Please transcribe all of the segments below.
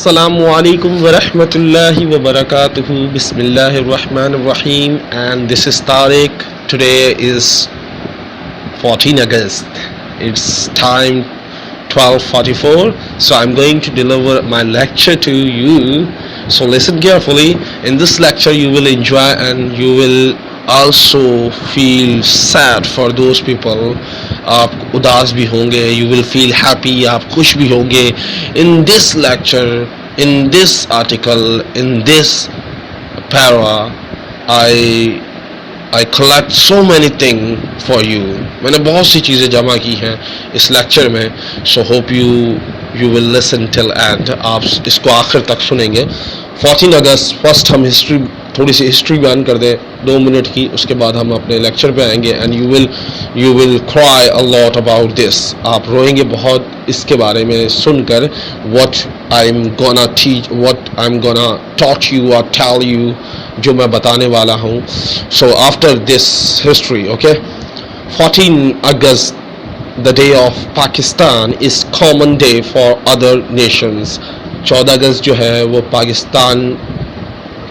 Assalamu alaikum wa rahmatullahi wa barakatuhu. Bismillahir Rahmanir Rahim. And this is Tariq. Today is 14 August. It's time 12:44. So I'm going to deliver my lecture to you. So listen carefully. In this lecture you will enjoy and you will also feel sad for those people. آپ اداس بھی ہوں گے, you will feel happy, آپ خوش بھی ہوں گے. In this lecture, in this article, in this para, I collect so many things for you. میں نے بہت سی چیزیں جمع کی ہیں اس لیکچر میں. So hope you will listen till end. آپ اس کو آخر تک سنیں گے. 14 اگست فرسٹ ہم تھوڑی سی ہسٹری بیان کر دیں 2 منٹ کی, اس کے بعد ہم اپنے لیکچر پہ آئیں گے. And you will cry a lot about this. آپ روئیں گے بہت اس کے بارے میں سن کر. what I'm gonna taught you or tell you, جو میں بتانے والا ہوں. so after this history, okay, 14 August, the day of Pakistan, is common day for other nations. 14 اگست جو ہے وہ پاکستان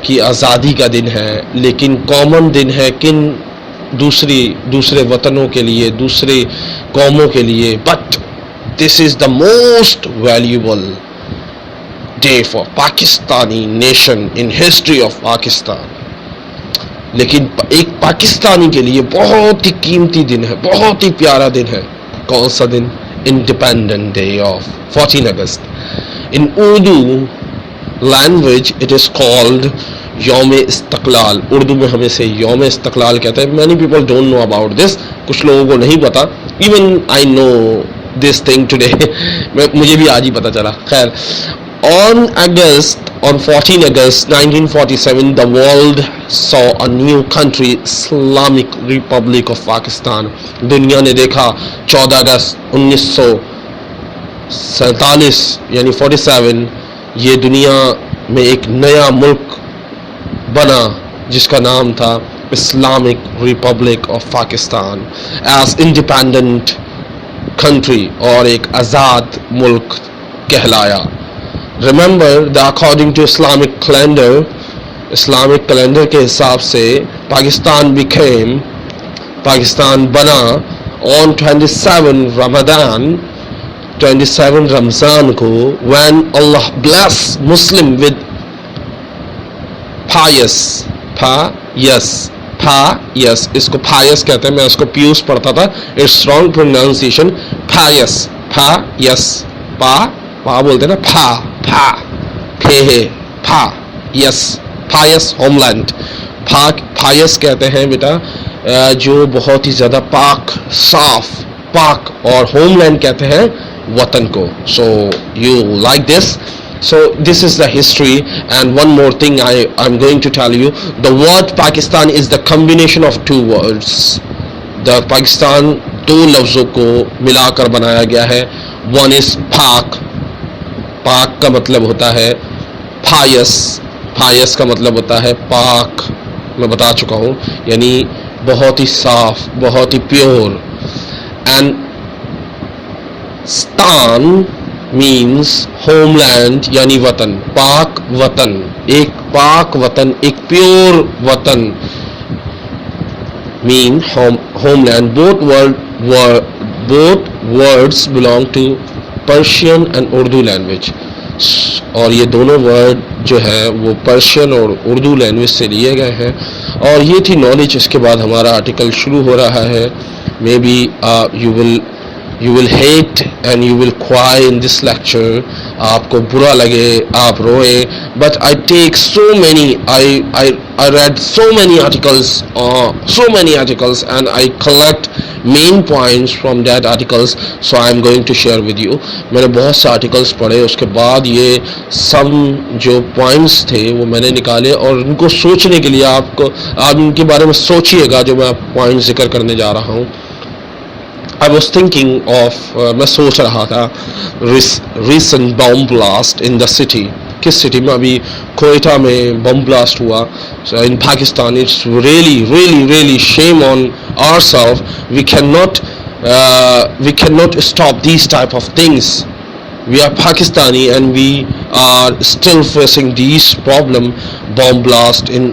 کی آزادی کا دن ہے, لیکن کامن دن ہے کن دوسرے وطنوں کے لیے, دوسرے قوموں کے لیے. But this is the most valuable day for Pakistani nation in history of Pakistan. لیکن ایک پاکستانی کے لیے بہت ہی قیمتی دن ہے, بہت ہی پیارا دن ہے. کون سا دن؟ انڈیپینڈنٹ ڈے آف 14 اگست. In Urdu language it is called یوم استقلال. اردو میں ہمیں سے یوم استقلال کہتے ہیں. many people don't know about this. کچھ لوگوں کو نہیں پتا. even I know this thing today. مجھے بھی آج ہی پتا چلا. خیر, on 14 August 1947 the world saw a new country, Islamic Republic of Pakistan. دنیا نے دیکھا 14 اگست 1947 یعنی 47 یہ دنیا میں ایک نیا ملک بنا جس کا نام تھا Islamic Republic of Pakistan as independent country, اور ایک آزاد ملک کہلایا. Remember the according to Islamic calendar کے حساب سے پاکستان بنا on 27 رمضان کو, when Allah bless Muslim with pious, اس کو pious کہتے ہیں. میں اس کو پیوس پڑھتا تھا. It's wrong pronunciation. پا بولتے ہیں نا, pious homeland. pious کہتے ہیں بیٹا جو بہت ہی زیادہ پاک, صاف پاک, اور ہوم لینڈ کہتے ہیں وطن کو. so you like this. so this is the history. and one more thing I'm going to tell you. the word Pakistan is the combination of 2 words. the Pakistan 2 لفظوں کو ملا کر بنایا گیا ہے. one is پاک کا مطلب ہوتا ہے pious کا مطلب ہوتا ہے پاک, میں بتا چکا ہوں, یعنی بہت ہی صاف, بہت ہی پیور. and ستان means homeland یعنی وطن, پاک وطن, ایک پاک وطن, ایک پیور وطن mean homeland. both words belong to Persian and Urdu language. اور یہ دونوں ورڈ جو ہے وہ پرشین اور اردو لینگویج سے لیے گئے ہیں. اور یہ تھی نالج. اس کے بعد ہمارا آرٹیکل شروع ہو رہا ہے. Maybe you will hate and you will cry in this lecture. آپ کو برا لگے, آپ روئے. but I take I read so many articles and I collect main points from that articles, so I am going to share with you. میں نے بہت سے articles پڑھے, اس کے بعد یہ جو points تھے وہ میں نے نکالے, اور ان کو سوچنے کے لیے آپ ان کے بارے میں سوچئے گا جو میں points ذکر کرنے جا رہا ہوں. I was thinking of میں سوچ رہا تھا recent bomb blast in the city. کس سٹی میں؟ ابھی کوئٹہ میں بم بلاسٹ ہوا. in Pakistan it's really shame on ourselves. We cannot stop these type of things. We are Pakistani and are still facing these problem, bomb blast in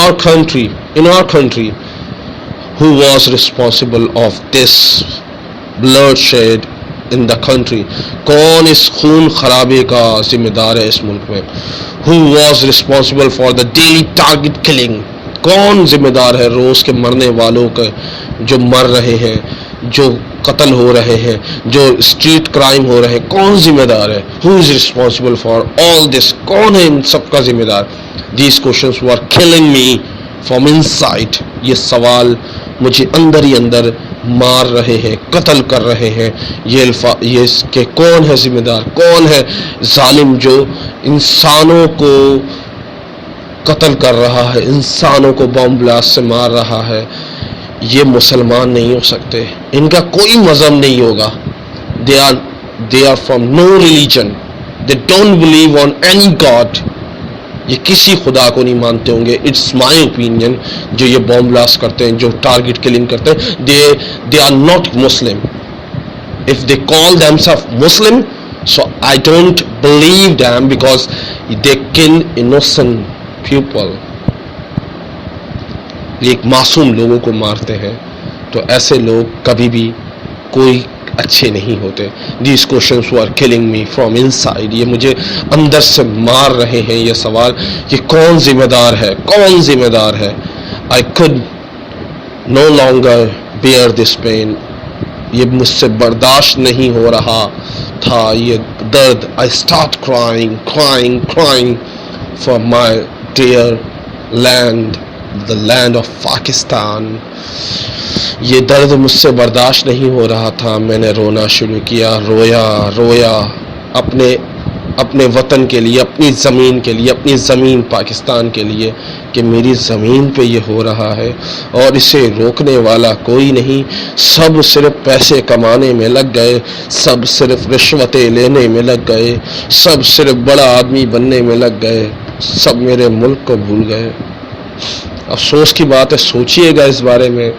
our country, who was responsible of this bloodshed in the country. کون اس خون خرابے کا ذمہ دار ہے اس ملک میں؟ who was responsible for the daily target killing؟ کون ذمہ دار ہے روز کے مرنے والوں کا، جو مر رہے ہیں، جو قتل ہو رہے ہیں، جو اسٹریٹ کرائم ہو رہے ہیں؟ کون ذمہ دار ہے؟ who is responsible for all this؟ کون ہے ان سب کا ذمہ دار؟ these questions were killing me from inside۔ یہ سوال مجھے اندر ہی اندر مار رہے ہیں، قتل کر رہے ہیں۔ یہ کہ کون ہے ذمہ دار، کون ہے ظالم جو انسانوں کو قتل کر رہا ہے، انسانوں کو بم بلاسٹ سے مار رہا ہے؟ یہ مسلمان نہیں ہو سکتے، ان کا کوئی مذہب نہیں ہوگا۔ they are from no religion, they don't believe on any god۔ یہ کسی خدا کو نہیں مانتے ہوں گے۔ It's my opinion. جو یہ بم بلاسٹ کرتے ہیں، جو ٹارگٹ کلنگ کرتے ہیں، they are not Muslim۔ if they call themselves Muslim, so I don't believe them because they kill innocent people۔ ایک معصوم لوگوں کو مارتے ہیں، تو ایسے لوگ کبھی بھی کوئی اچھے نہیں ہوتے۔ These questions were killing me from inside۔ یہ مجھے اندر سے مار رہے ہیں یہ سوال کہ کون ذمہ دار ہے، کون ذمہ دار ہے۔ I could no longer bear this pain۔ یہ مجھ سے برداشت نہیں ہو رہا تھا یہ درد۔ I start crying for my dear land، the land of Pakistan۔ یہ درد مجھ سے برداشت نہیں ہو رہا تھا، میں نے رونا شروع کیا، رویا اپنے وطن کے لیے، اپنی زمین کے لیے، اپنی زمین پاکستان کے لیے، کہ میری زمین پہ یہ ہو رہا ہے اور اسے روکنے والا کوئی نہیں۔ سب صرف پیسے کمانے میں لگ گئے، سب صرف رشوتیں لینے میں لگ گئے، سب صرف بڑا آدمی بننے میں لگ گئے، سب میرے ملک کو بھول گئے۔ افسوس کی بات ہے، سوچئے گا اس بارے میں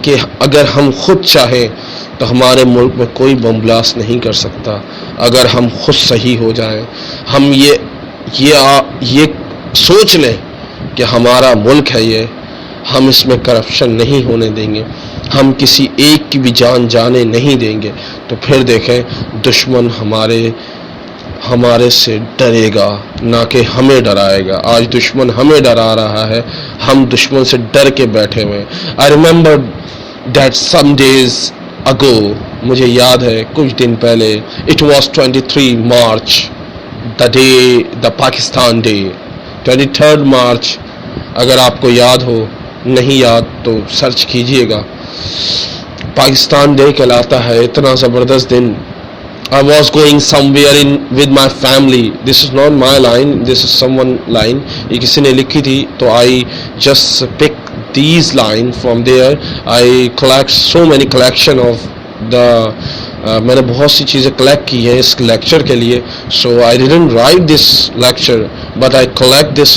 کہ اگر ہم خود چاہیں تو ہمارے ملک میں کوئی بم بلاسٹ نہیں کر سکتا۔ اگر ہم خود صحیح ہو جائیں، ہم یہ سوچ لیں کہ ہمارا ملک ہے یہ، ہم اس میں کرپشن نہیں ہونے دیں گے، ہم کسی ایک کی بھی جان جانے نہیں دیں گے، تو پھر دیکھیں دشمن ہمارے سے ڈرے گا، نہ کہ ہمیں ڈرائے گا۔ آج دشمن ہمیں ڈرا رہا ہے، ہم دشمن سے ڈر کے بیٹھے ہوئے۔ I remember that some days ago، مجھے یاد ہے کچھ دن پہلے، it was 23 March، the Pakistan Day، 23 March۔ اگر آپ کو یاد ہو، نہیں یاد تو سرچ کیجئے گا۔ پاکستان ڈے کہلاتا ہے اتنا زبردست دن۔ I was going somewhere with my family۔ This is not my line, this is someone line۔ یہ کسی نے لکھی تھی تو I just pick these line from there۔ I collect so many collection of the میں نے بہت سی چیزیں کلیکٹ کی ہیں اس لیکچر کے لیے۔ So I didn't write this lecture but I collect this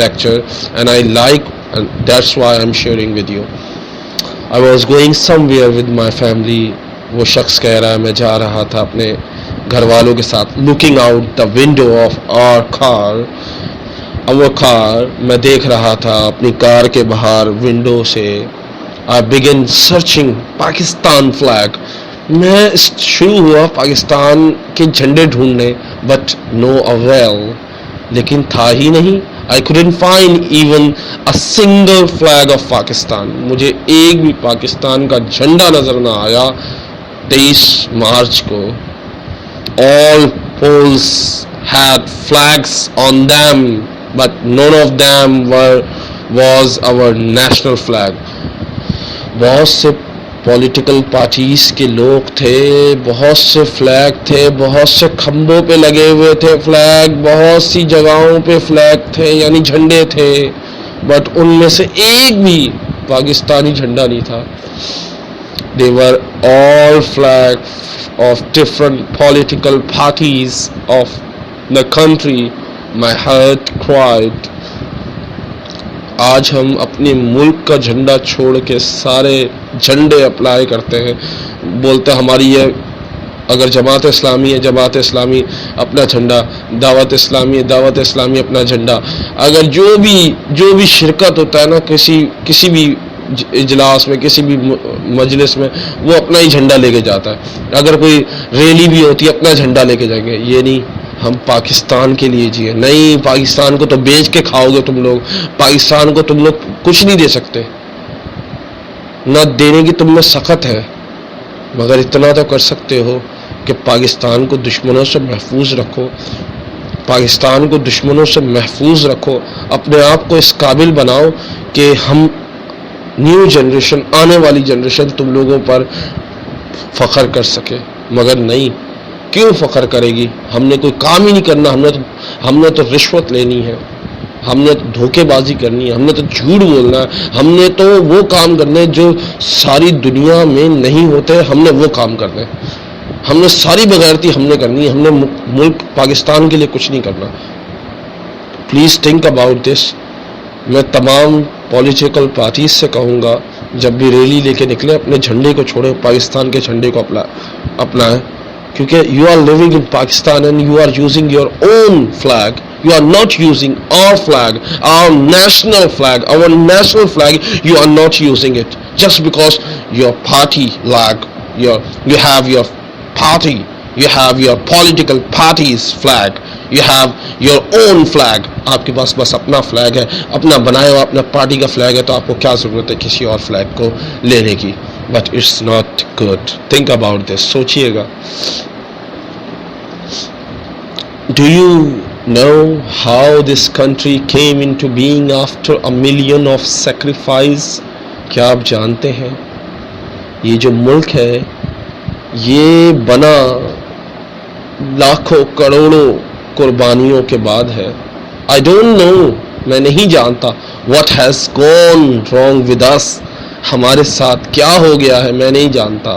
lecture and I like and that's why I'm sharing with you۔ I was going somewhere with my family۔ وہ شخص کہہ رہا ہے میں جا رہا تھا اپنے گھر والوں کے ساتھ۔ looking out the window of our car، میں دیکھ رہا تھا اپنی کار کے باہر ونڈو سے۔ I began searching Pakistan flag۔ میں شروع ہوا پاکستان کے جھنڈے ڈھونڈنے، but no avail، لیکن تھا ہی نہیں۔ I couldn't find even a single flag of Pakistan۔ مجھے ایک بھی پاکستان کا جھنڈا نظر نہ آیا۔ 23 مارچ کو all poles had flags on them but none of them was our national flag۔ بہت سے پولیٹیکل پارٹیز کے لوگ تھے، بہت سے فلیگ تھے، بہت سے کھمبوں پہ لگے ہوئے تھے فلیگ، بہت سی جگہوں پہ فلیگ تھے یعنی جھنڈے تھے، بٹ ان میں سے ایک بھی پاکستانی جھنڈا نہیں تھا۔ They were all flags of different political parties of the country۔ My heart cried۔ آج ہم اپنے ملک کا جھنڈا چھوڑ کے سارے جھنڈے اپلائی کرتے ہیں، بولتے ہیں ہماری یہ اگر جماعت اسلامی ہے جماعت اسلامی اپنا جھنڈا، دعوت اسلامی ہے دعوت اسلامی اپنا جھنڈا، اگر جو بھی شرکت ہوتا ہے نا کسی بھی اجلاس میں کسی بھی مجلس میں، وہ اپنا ہی جھنڈا لے کے جاتا ہے. اگر کوئی ریلی بھی ہوتی ہے اپنا جھنڈا لے کے جائیں گے. یہ نہیں ہم پاکستان کے لیے جیے. نہیں، پاکستان کو تو بیچ کے کھاؤ گے تم لوگ. پاکستان کو تم لوگ کچھ نہیں دے سکتے، نہ دینے کی تم میں سخت ہے، مگر اتنا تو کر سکتے ہو کہ پاکستان کو دشمنوں سے محفوظ رکھو. پاکستان کو دشمنوں سے محفوظ رکھو. اپنے آپ کو اس قابل بناؤ کہ ہم نیو جنریشن، آنے والی جنریشن تم لوگوں پر فخر کر سکے. مگر نہیں، کیوں فخر کرے گی؟ ہم نے کوئی کام ہی نہیں کرنا. ہم نے تو رشوت لینی ہے، ہم نے تو دھوکے بازی کرنی ہے، ہم نے تو جھوٹ بولنا ہے، ہم نے تو وہ کام کرنے جو ساری دنیا میں نہیں ہوتے. ہم نے وہ کام کرنے، ہم نے ساری بغیرتی ہم نے کرنی ہے. ہم نے ملک پاکستان کے لیے کچھ نہیں کرنا. Please think about this. میں تمام پولیٹیکل پارٹیز سے کہوں گا، جب بھی ریلی لے کے نکلے اپنے جھنڈے کو چھوڑیں، پاکستان کے جھنڈے کو اپنائیں. کیونکہ you are living in Pakistan and you are using your own flag. You are not using our flag, our national flag, our national flag. You are not using it just because your party flag, you have your party, you have your political party's flag, you have your own flag. آپ کے پاس بس اپنا flag ہے، اپنا بنایا ہوا اپنا party کا فلیگ ہے، تو آپ کو کیا ضرورت ہے کسی اور فلیگ کو لینے کی؟ But it's not good. Think about this. سوچئے گا. Do you know how this country came into being after a million of sacrifice? کیا آپ جانتے ہیں یہ جو ملک ہے یہ بنا لاکھوں کروڑوں قربانیوں کے بعد ہے. I don't know, میں نہیں جانتا. What has gone wrong with us? ہمارے ساتھ کیا ہو گیا ہے میں نہیں جانتا.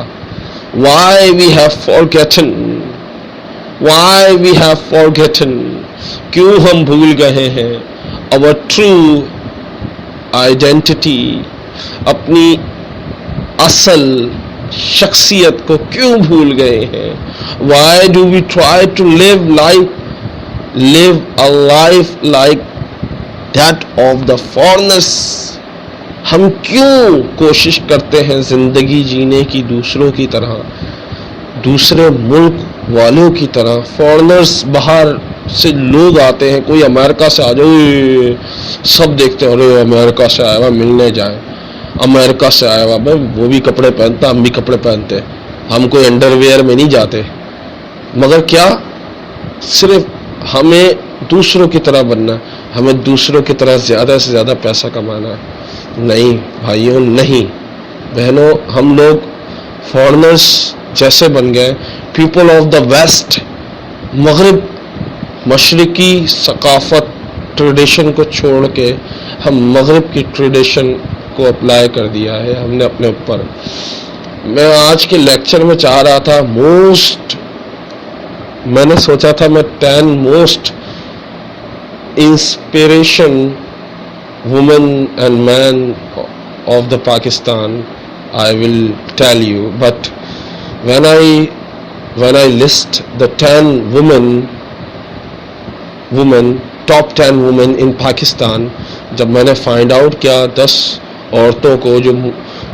Why we have forgotten? Why we have forgotten? کیوں ہم بھول گئے ہیں our true identity, اپنی اصل شخصیت کو کیوں بھول گئے ہیں. Why do we try to live a life like that of the foreigners? ہم کیوں کوشش کرتے ہیں زندگی جینے کی دوسروں کی طرح، دوسرے ملک والوں کی طرح. فورنرز باہر سے لوگ آتے ہیں، کوئی امریکہ سے آ جائے سب دیکھتے ہیں، ارے امریکہ سے آیا ہوا ملنے جائیں، امریکہ سے آیا ہوا بھائی وہ بھی کپڑے پہنتا ہم بھی کپڑے پہنتے، ہم کوئی انڈر ویئر میں نہیں جاتے. مگر کیا صرف ہمیں دوسروں کی طرح بننا ہے، ہمیں دوسروں کی طرح زیادہ سے زیادہ پیسہ کمانا ہے؟ نہیں بھائیوں، نہیں بہنوں، ہم لوگ فورنرز جیسے بن گئے. پیپل آف دا ویسٹ، مغرب مشرقی ثقافت ٹریڈیشن کو چھوڑ کے ہم مغرب کی ٹریڈیشن کو اپلائی کر دیا ہے ہم نے اپنے اوپر. میں آج کے لیکچر میں چاہ رہا تھا میں نے سوچا تھا میں 10 most inspiration women and men of the Pakistan I will tell you, but when I list the 10 top 10 women in Pakistan, جب میں نے فائنڈ آؤٹ کیا 10 عورتوں کو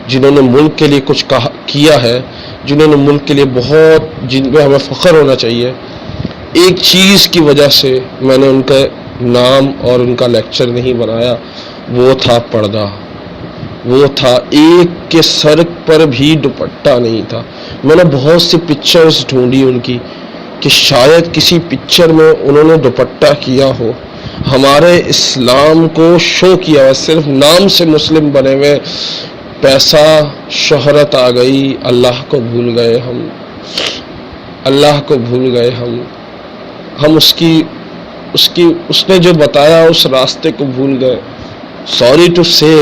جنہوں نے ملک کے لیے کچھ کیا ہے، جنہوں نے ملک کے لیے جن پہ ہمیں فخر ہونا چاہیے، ایک چیز کی وجہ سے میں نے ان کا نام اور ان کا لیکچر نہیں بنایا، وہ تھا پردہ. وہ تھا ایک کے سر پر بھی دوپٹہ نہیں تھا. میں نے بہت سی پکچرز ڈھونڈی ان کی کہ شاید کسی پکچر میں انہوں نے دوپٹہ کیا ہو. ہمارے اسلام کو شو کیا ہے، صرف نام سے مسلم بنے ہوئے، پیسہ شہرت آ گئی، اللہ کو بھول گئے ہم، اللہ کو بھول گئے ہم اس نے جو بتایا اس راستے کو بھول گئے. Sorry to say,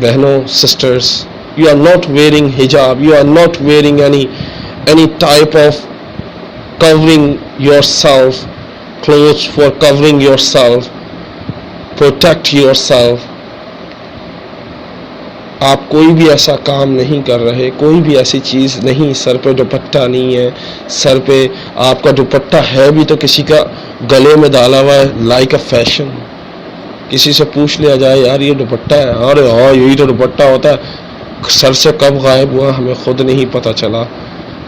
بہنوں sisters, you are not wearing hijab, you are not wearing any type of covering yourself, clothes for covering yourself, protect yourself. آپ کوئی بھی ایسا کام نہیں کر رہے, کوئی بھی ایسی چیز نہیں, سر پہ دوپٹہ نہیں ہے, سر پہ آپ کا دوپٹہ ہے بھی تو کسی کا گلے میں ڈالا ہوا ہے, لائک اے فیشن. کسی سے پوچھ لیا جائے یار یہ دوپٹہ ہے, ارے ہاں یہی تو دوپٹہ ہوتا ہے, سر سے کب غائب ہوا ہمیں خود نہیں پتہ چلا.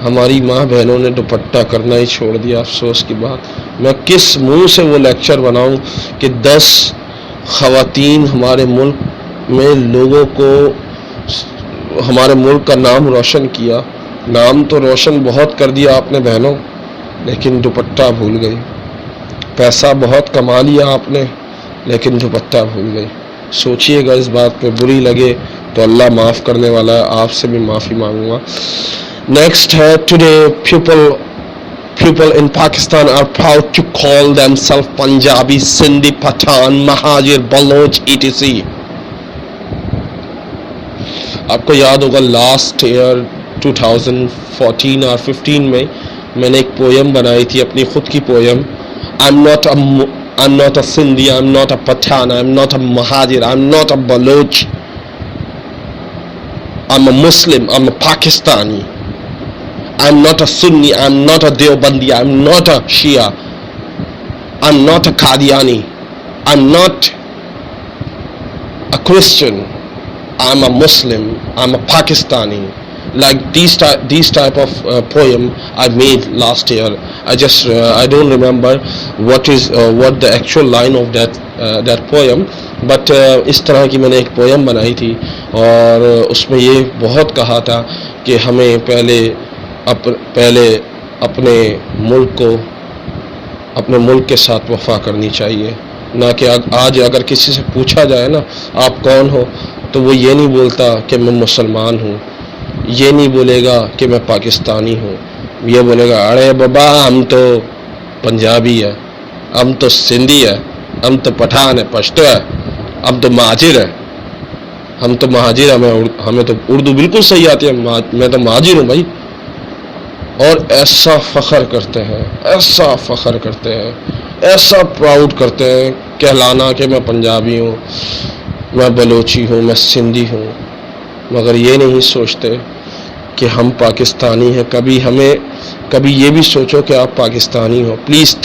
ہماری ماں بہنوں نے دوپٹہ کرنا ہی چھوڑ دیا, افسوس کی بات. میں کس منہ سے وہ لیکچر بناؤں کہ 10 خواتین ہمارے ملک میں لوگوں کو, ہمارے ملک کا نام روشن کیا. نام تو روشن بہت کر دیا آپ نے بہنوں, لیکن دوپٹہ بھول گئی. پیسہ بہت کما لیا آپ نے, لیکن دوپٹہ بھول گئی. سوچئے گا اس بات پہ, بری لگے تو اللہ معاف کرنے والا ہے, آپ سے بھی معافی مانگوں گا. نیکسٹ ہے, today people in Pakistan are proud to call themselves Punjabi, Sindhi, Pathan, Mahajir, Baloch, etc. آپ کو یاد ہوگا لاسٹ ایئر 2014 اور 15 میں نے ایک پویم بنائی تھی, اپنی خود کی poem. I'm not a Sindhi, I'm not a Pathan, I'm not a Mahajir, I'm not a Baloch. I'm a Muslim, I'm a Pakistani. I'm not a Sunni, I'm not a Deobandi, I'm not a Shia, I'm not a Qadiani, I'm not a Christian, I'm a Muslim, I'm a Pakistani. Like these type of poem I made last year. I don't remember what the actual line of that poem, but اس طرح کی میں نے ایک poem بنائی تھی, اور اس میں یہ بہت کہا تھا کہ ہمیں پہلے اپنے ملک کے ساتھ وفا کرنی چاہیے. نہ کہ آج اگر کسی سے پوچھا جائے نا آپ کون ہو, تو وہ یہ نہیں بولتا کہ میں مسلمان ہوں, یہ نہیں بولے گا کہ میں پاکستانی ہوں, یہ بولے گا ارے بابا ہم تو پنجابی ہے, ہم تو سندھی ہے, ہم تو پٹھان ہے, پشتو ہے, ہم تو مہاجر ہے, ہمیں تو اردو بالکل صحیح آتی ہے, میں تو مہاجر ہوں بھائی. اور ایسا فخر کرتے ہیں, ایسا پراؤڈ کرتے ہیں کہلانا کہ میں پنجابی ہوں, میں بلوچی ہوں, میں سندھی ہوں, مگر یہ نہیں سوچتے کہ ہم پاکستانی ہیں. کبھی یہ بھی سوچو کہ آپ پاکستانی ہو. Please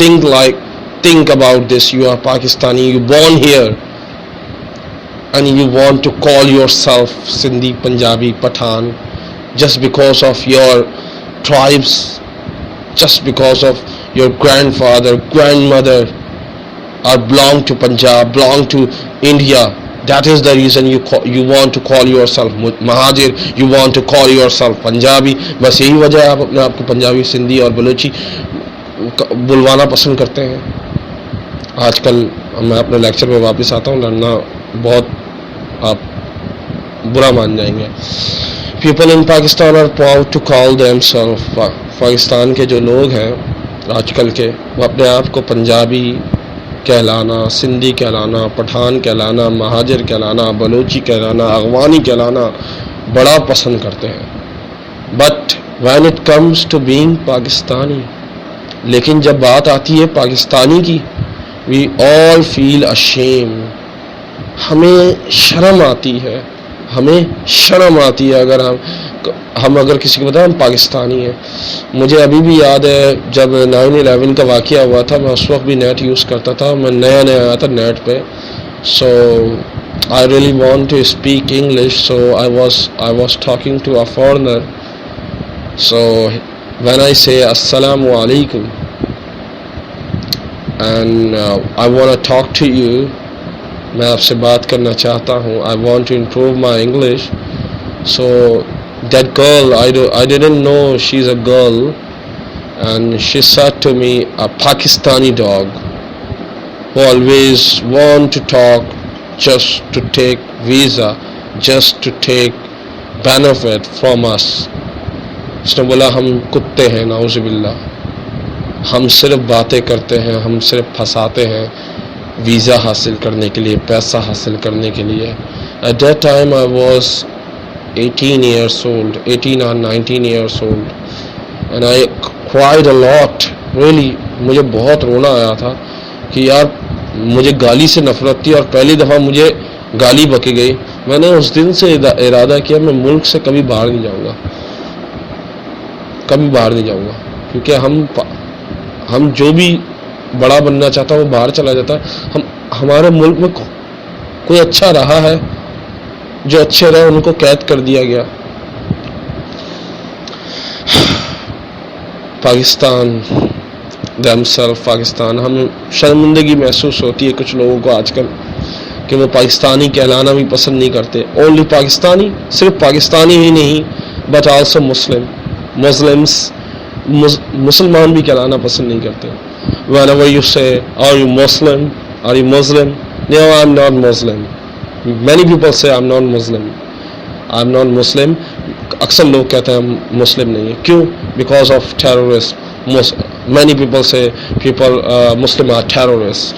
think about this. You are Pakistani, you born here, and you want to call yourself Sindhi, Punjabi, Pathan just because of your tribes, just because of your grandfather, grandmother are belong to Punjab, belong to India. That is the reason you want to call yourself Mahajir, you want to call yourself Punjabi. بس یہی وجہ ہے آپ اپنے آپ کو پنجابی, سندھی اور بلوچی بلوانا پسند کرتے ہیں. آج کل میں اپنے لیکچر میں واپس آتا ہوں, لڑنا بہت آپ برا مان جائیں گے. People in Pakistan are proud to call themselves, Pakistan کے جو لوگ ہیں آج کل کے, وہ اپنے آپ کو پنجابی کہلانا, سندھی کہلانا, پٹھان کہلانا, مہاجر کہلانا, بلوچی کہلانا, اغوانی کہلانا بڑا پسند کرتے ہیں. But when it comes to being Pakistani, لیکن جب بات آتی ہے پاکستانی کی, we all feel ashamed. ہمیں شرم آتی ہے اگر ہم اگر کسی کو بتائیں ہم پاکستانی ہیں. مجھے ابھی بھی یاد ہے جب 9/11 کا واقعہ ہوا تھا, میں اس وقت بھی نیٹ یوز کرتا تھا, میں نیا آیا تھا نیٹ پہ. سو I really want to speak English, so I was talking to a foreigner. So when I say Assalamu alaikum and I want to talk to you, میں آپ سے بات کرنا چاہتا ہوں, I want to improve my English. So that girl, I didn't know she's a girl, and she said to me, a Pakistani dog who always want to talk just to take visa, just to take benefit from us. اس نے بولا ہم کتے ہیں, نعوذ باللہ, ہم صرف باتیں کرتے ہیں, ہم صرف پھنساتے ہیں ویزا حاصل کرنے کے لیے, پیسہ حاصل کرنے کے لیے. At that time I was 18 or 19 years old, and I cried a lot. Really, مجھے بہت رونا آیا تھا کہ یار مجھے گالی سے نفرت تھی, اور پہلی دفعہ مجھے گالی بکی گئی. میں نے اس دن سے ارادہ کیا میں ملک سے کبھی باہر نہیں جاؤں گا، کبھی باہر نہیں جاؤں گا، کیونکہ ہم جو بھی بڑا بننا چاہتا ہے وہ باہر چلا جاتا ہے. ہمارے ملک میں کوئی اچھا رہا ہے؟ جو اچھے رہے ان کو قید کر دیا گیا. پاکستان پاکستان، ہم شرمندگی محسوس ہوتی ہے کچھ لوگوں کو آج کل کہ وہ پاکستانی کہلانا بھی پسند نہیں کرتے. اونلی پاکستانی، صرف پاکستانی ہی نہیں بٹ آلسو مسلمان بھی کہلانا پسند نہیں کرتے. whenever you say are you Muslim, no, I'm not Muslim. many people say I'm not Muslim. اکثر لوگ کہتے ہیں ہم مسلم نہیں ہیں. کیوں؟ Because of terrorist. many people say Muslim are terrorists.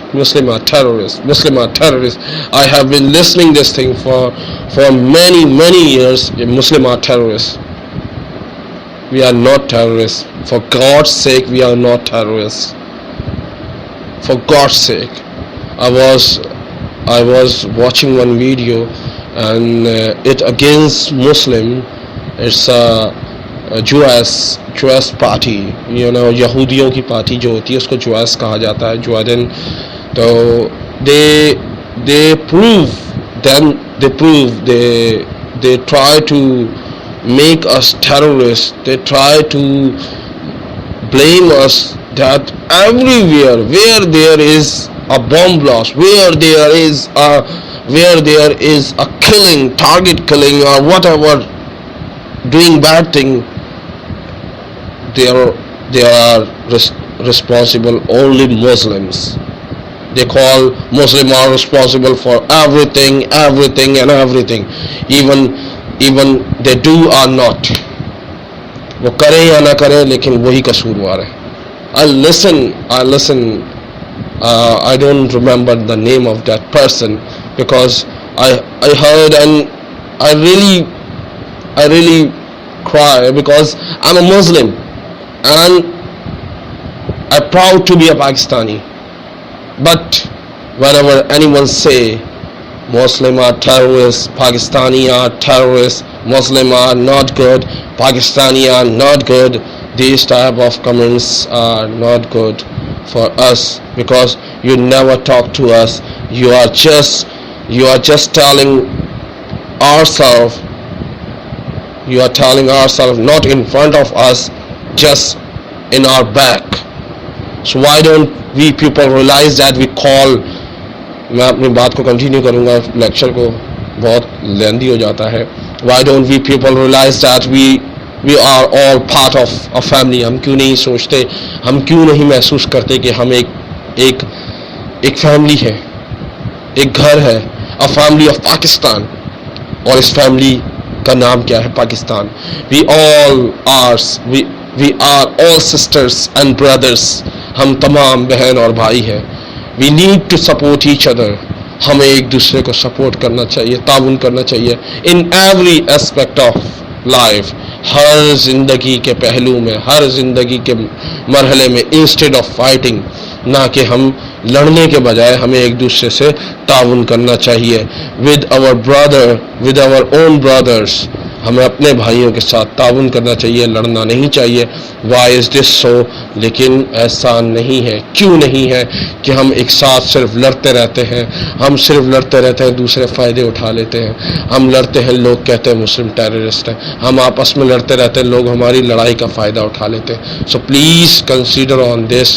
I have been listening this thing for many years. Muslim are terrorists. We are not terrorists. For God's sake, we are not terrorists. For God's sake. I was watching one video and it against Muslim. It's a Jewish party, یہودیوں کی party جو ہوتی ہے اس کو Joyce کہا جاتا ہے. جوائدن. تو they try to make us terrorists. They try to blame us that everywhere where there is a bomb blast, where there is a killing, target killing or whatever, doing bad thing, they are responsible only Muslims. They call Muslim are responsible for everything and everything. Even they do or not. وہ کرے یا نہ کرے لیکن وہی قصوروار ہے. I listen. I don't remember the name of that person because I heard and I really cry because I'm a Muslim and I'm proud to be a Pakistani. But whenever anyone say Muslim are terrorists, Pakistani are terrorists, Muslim are not good, Pakistani are not good, these type of comments are not good for us because you never talk to us. You are just telling ourselves not in front of us, just in our back. So why don't we people realize that we call. میں اپنی بات کو continue کروں گا، lecture کو بہت لیندی ہو جاتا ہے. Why don't we people realize that we are all part of a family. ہم کیوں نہیں سوچتے، ہم کیوں نہیں محسوس کرتے کہ ہم ایک فیملی ہے، ایک گھر ہے. a family of Pakistan. اور اس فیملی کا نام کیا ہے؟ Pakistan. we are all sisters and brothers. ہم تمام بہن اور بھائی ہیں. we need to support each other. ہمیں ایک دوسرے کو سپورٹ کرنا چاہیے، تعاون کرنا چاہیے in every aspect of life. ہر زندگی کے پہلو میں، ہر زندگی کے مرحلے میں instead of fighting، نہ کہ ہم لڑنے کے بجائے ہمیں ایک دوسرے سے تعاون کرنا چاہیے. with our own brothers. ہمیں اپنے بھائیوں کے ساتھ تعاون کرنا چاہیے، لڑنا نہیں چاہیے. why is this so؟ لیکن ایسا نہیں ہے. کیوں نہیں ہے کہ ہم ایک ساتھ صرف لڑتے رہتے ہیں؟ ہم صرف لڑتے رہتے ہیں، دوسرے فائدے اٹھا لیتے ہیں. ہم لڑتے ہیں، لوگ کہتے ہیں مسلم ٹیررسٹ ہیں. ہم آپس میں لڑتے رہتے ہیں، لوگ ہماری لڑائی کا فائدہ اٹھا لیتے ہیں. so please consider on this.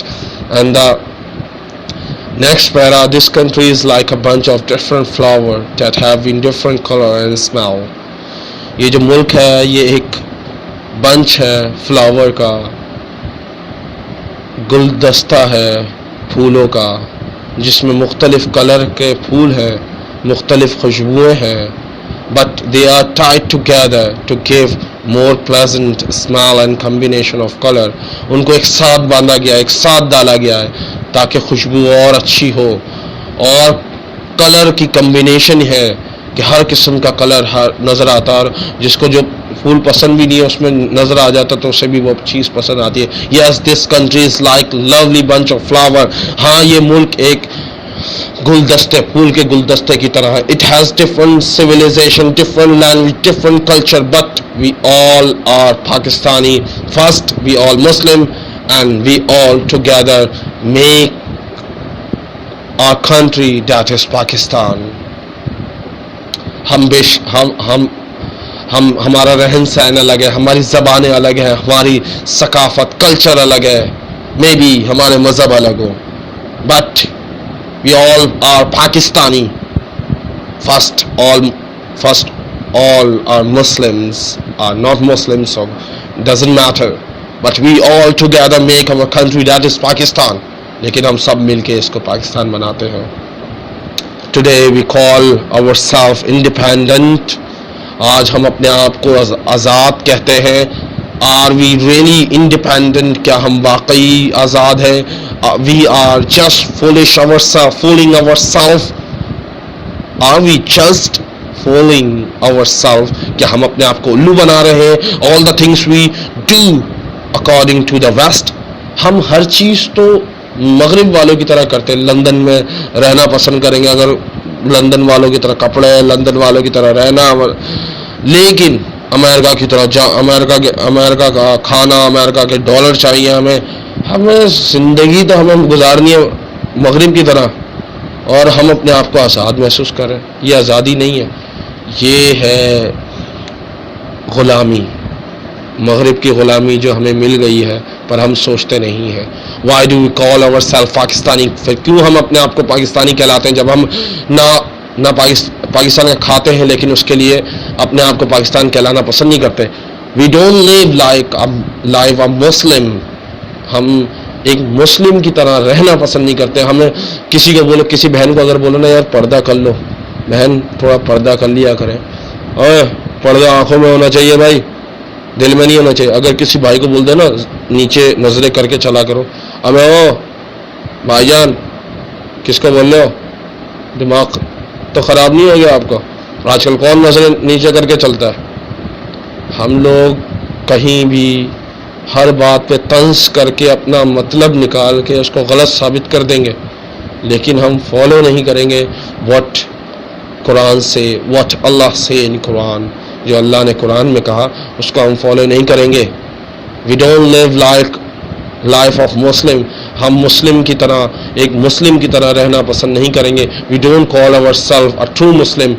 and the next para, this country is like a bunch of different flowers that have in different color and smell. یہ جو ملک ہے یہ ایک بنچ ہے فلاور کا، گلدستہ ہے پھولوں کا، جس میں مختلف کلر کے پھول ہیں، مختلف خوشبوئیں ہیں. but they are tied together to give more pleasant smell and combination of color. ان کو ایک ساتھ باندھا گیا، ایک ساتھ ڈالا گیا ہے تاکہ خوشبو اور اچھی ہو. اور کلر کی کمبینیشن ہے کہ ہر قسم کا کلر نظر آتا ہے، اور جس کو جو پھول پسند بھی نہیں ہے اس میں نظر آ جاتا تو اسے بھی وہ چیز پسند آتی ہے. yes, this country is like lovely bunch of flower. ہاں، یہ ملک ایک گلدستے، پھول کے گلدستے کی طرح ہے. It has different civilization, different language, different culture, but we all are Pakistani. First, we all Muslim, and we all together make our country, that is Pakistan. ہمارا رہن سہن الگ ہے، ہماری زبانیں الگ ہیں، ہماری ثقافت کلچر الگ ہے، مے بی ہمارے مذہب الگ ہو، but we all are Pakistani. First all are Muslims are not Muslims, so doesn't matter, but we all together make our country, that is Pakistan. لیکن ہم سب مل کے اس کو پاکستان بناتے ہیں. Today we call ourselves independent. آج ہم اپنے آپ کو آزاد کہتے ہیں. Are we really independent? کیا ہم واقعی آزاد ہیں؟ We are just fooling ourselves. Are we just fooling ourselves? کیا ہم اپنے آپ کو الو بنا رہے ہیں؟ All the things we do according to the West. ہم ہر چیز تو مغرب والوں کی طرح کرتے ہیں. لندن میں رہنا پسند کریں گے اگر لندن والوں کی طرح کپڑے، لندن والوں کی طرح رہنا، لیکن امریکہ کی طرح امریکہ کا کھانا، امریکہ کے ڈالر چاہیے ہمیں زندگی تو ہمیں گزارنی ہے مغرب کی طرح، اور ہم اپنے آپ کو آزاد محسوس کر رہے ہیں. یہ آزادی نہیں ہے، یہ ہے غلامی، مغرب کی غلامی جو ہمیں مل گئی ہے پر ہم سوچتے نہیں ہیں. Why do we call ourselves Pakistani? کیوں ہم اپنے آپ کو پاکستانی کہلاتے ہیں جب ہم نہ پاکستان کا کھاتے ہیں لیکن اس کے لیے اپنے آپ کو پاکستان کہلانا پسند نہیں کرتے. We don't live like a Muslim. ہم ایک مسلم کی طرح رہنا پسند نہیں کرتے. ہمیں کسی کو بولو، کسی بہن کو اگر بولو نا یار پردہ کر لو، بہن تھوڑا پردہ کر لیا کریں، اوے پردہ آنکھوں میں ہونا چاہیے بھائی، دل میں نہیں ہونا چاہیے. اگر کسی بھائی کو بول دے نا نیچے نظریں کر کے چلا کرو، ابے او بھائی جان کس کو بول رہے ہو؟ دماغ تو خراب نہیں ہو گیا آپ کا؟ آج کل کون نظریں نیچے کر کے چلتا ہے؟ ہم لوگ کہیں بھی ہر بات پہ طنز کر کے اپنا مطلب نکال کے اس کو غلط ثابت کر دیں گے، لیکن ہم فالو نہیں کریں گے واٹ قرآن سے، واٹ اللہ سے ان قرآن، جو اللہ نے قرآن میں کہا اس کو ہم فالو نہیں کریں گے. We don't live like life of Muslim. ہم مسلم کی طرح، ایک مسلم کی طرح رہنا پسند نہیں کریں گے. We don't call our self a true Muslim.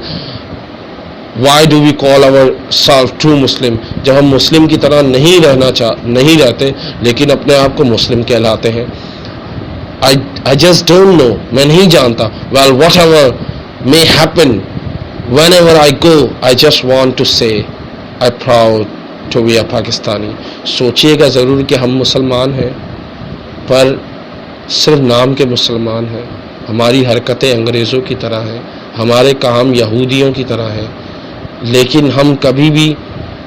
Why do we call our self true Muslim? جب ہم مسلم کی طرح نہیں رہتے لیکن اپنے آپ کو مسلم کہلاتے ہیں. I just don't know. میں نہیں جانتا. Well, whatever may happen, whenever I go, I just want to say I'm proud to be a Pakistani. سوچیے گا ضرور کہ ہم مسلمان ہیں، پر صرف نام کے مسلمان ہیں. ہماری حرکتیں انگریزوں کی طرح ہیں، ہمارے کام یہودیوں کی طرح ہیں، لیکن ہم کبھی بھی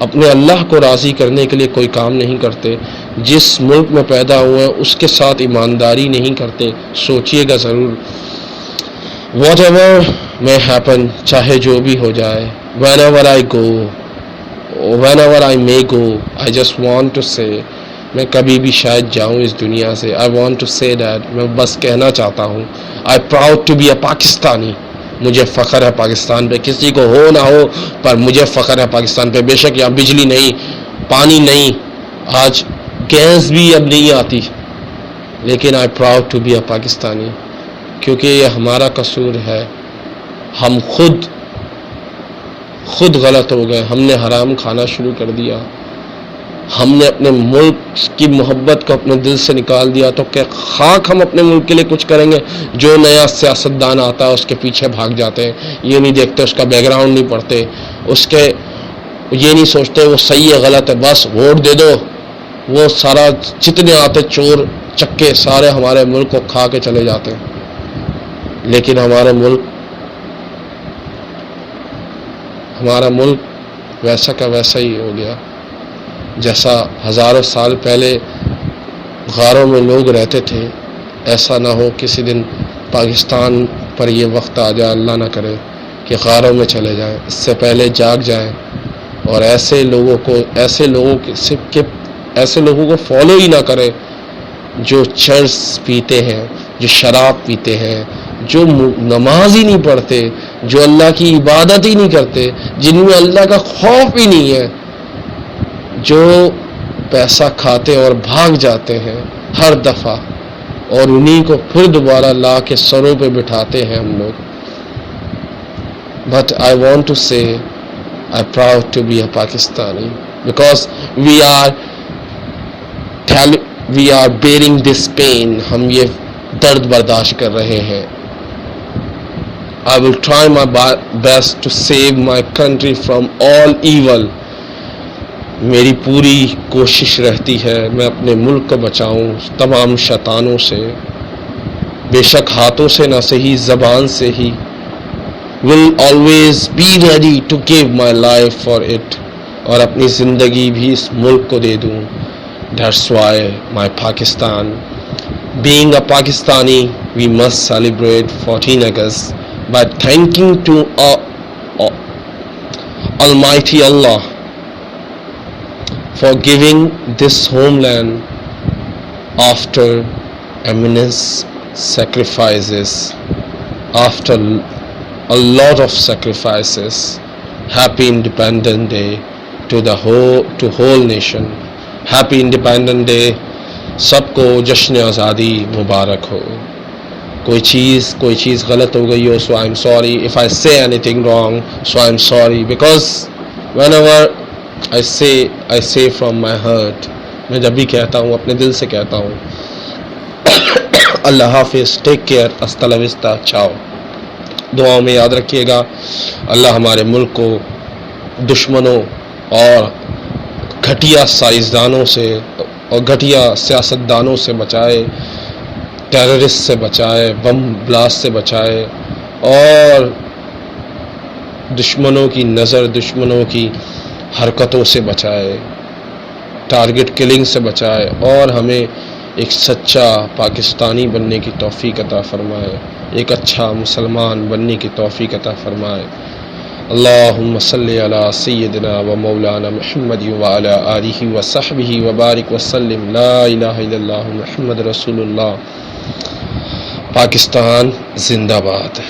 اپنے اللہ کو راضی کرنے کے لیے کوئی کام نہیں کرتے. جس ملک میں پیدا ہوئے ہیں اس کے ساتھ ایمانداری نہیں کرتے. سوچیے گا ضرور. Whatever may happen, چاہے جو بھی ہو جائے, whenever I go, whenever I may go, I just want to say, میں کبھی بھی شاید جاؤں اس دنیا سے, I want to say that, میں بس کہنا چاہتا ہوں, I'm proud to be a Pakistani. مجھے فخر ہے پاکستان پہ, کسی کو ہو نہ ہو پر مجھے فخر ہے پاکستان پہ. بے شک یہاں بجلی نہیں, پانی نہیں, آج گیس بھی اب نہیں آتی, لیکن I'm proud to be a Pakistani, کیونکہ یہ ہمارا قصور ہے. ہم خود غلط ہو گئے, ہم نے حرام کھانا شروع کر دیا, ہم نے اپنے ملک کی محبت کو اپنے دل سے نکال دیا. تو کہ خاک ہم اپنے ملک کے لیے کچھ کریں گے. جو نیا سیاستدان آتا ہے اس کے پیچھے بھاگ جاتے ہیں, یہ نہیں دیکھتے, اس کا بیک گراؤنڈ نہیں پڑھتے, اس کے یہ نہیں سوچتے وہ صحیح ہے غلط ہے, بس ووٹ دے دو. وہ سارا جتنے آتے چور چکے سارے ہمارے ملک کو کھا کے چلے جاتے ہیں. لیکن ہمارا ملک ویسا کا ویسا ہی ہو گیا جیسا ہزاروں سال پہلے غاروں میں لوگ رہتے تھے. ایسا نہ ہو کسی دن پاکستان پر یہ وقت آ جائے, اللہ نہ کرے, کہ غاروں میں چلے جائیں. اس سے پہلے جاگ جائیں اور ایسے لوگوں کو فالو ہی نہ کریں جو چرس پیتے ہیں, جو شراب پیتے ہیں, جو نماز ہی نہیں پڑھتے, جو اللہ کی عبادت ہی نہیں کرتے, جن میں اللہ کا خوف ہی نہیں ہے, جو پیسہ کھاتے اور بھاگ جاتے ہیں ہر دفعہ, اور انہی کو پھر دوبارہ لا کے سروں پہ بٹھاتے ہیں ہم لوگ. But I want to say I'm proud to be a Pakistani because we are bearing this pain. ہم یہ درد برداشت کر رہے ہیں. I will try my best to save my country from all evil. میری پوری کوشش رہتی ہے میں اپنے ملک کو بچاؤں تمام شیطانوں سے, بے شک ہاتھوں سے نہ صحیح زبان سے ہی. will always be ready to give my life for it, اور اپنی زندگی بھی اس ملک کو دے دوں. That's why my Pakistan, being a Pakistani, we must celebrate 14 August by thanking to Almighty Allah for giving this homeland after immense sacrifices, after a lot of sacrifices. Happy Independence Day to whole nation. Happy Independence Day. سب کو جشن آزادی مبارک ہو. کوئی چیز غلط ہو گئی ہو, so I'm sorry. If I say anything wrong, so I'm sorry, because whenever I say from my heart. میں جب بھی کہتا ہوں اپنے دل سے کہتا ہوں. اللہ حافظ, ٹیک کیئر, ہستا لا وستا, چاؤ. دعاؤں میں یاد رکھیے گا. اللہ ہمارے ملک کو دشمنوں اور گھٹیا سائنسدانوں سے اور گھٹیا سیاستدانوں سے بچائے, ٹیررسٹ سے بچائے, بم بلاسٹ سے بچائے, اور دشمنوں کی نظر, دشمنوں کی حرکتوں سے بچائے, ٹارگٹ کلنگ سے بچائے, اور ہمیں ایک سچا پاکستانی بننے کی توفیق عطا فرمائے, ایک اچھا مسلمان بننے کی توفیق عطا فرمائے. اللہم صلی علی سیدنا و مولانا محمد وعلی آلہ وصحبہ وبارک وسلم. لا الہ الا اللہ محمد رسول اللہ. پاکستان زندہ باد.